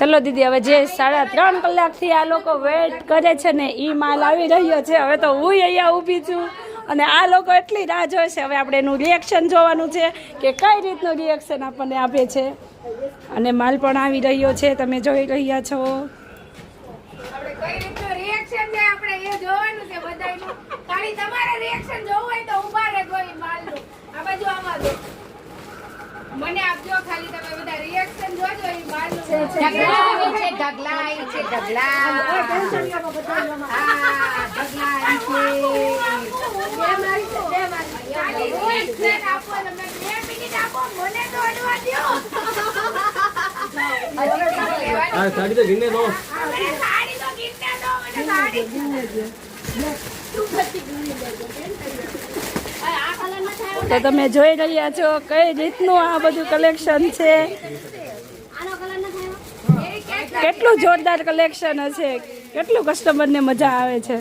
ચલો દીદી, હવે જે 3.5 કલાકથી આ લોકો વેઇટ કરે છે ને એ માલ આવી રહ્યો છે. હવે તો હું અહીંયા ઊભી છું અને આ લોકો એટલી રાહ જોઈ છે. હવે આપણે એનું રિએક્શન જોવાનું છે કે કઈ રીતનું રિએક્શન આપણને આપે છે. અને માલ પણ આવી રહ્યો છે, તમે જોઈ રહ્યા છો. મને આપજો, ખાલી તમે બધા રિએક્શન જોજો. ઈ માલનું છે ઢગલા આવી છે, ઢગલા આવી છે, ઢગલા. હા, ઢગલા આવી છે. બે મારી છે, બે મારી. ખાલી રિએક્શન આપો તમે. 2 મિનિટ આપો, મને તો અડવા દ્યો. આ સાડી તો ગિરને દો. મને સાડી તો ગિરને દો, મને સાડી ગિરને દો. તું બધી ગિરને દો. તો તમે જોઈ રહ્યા છો કઈ રીતનું આ બધું કલેક્શન છે. કેટલું જોરદાર કલેક્શન હશે, કેટલું કસ્ટમરને મજા આવે છે.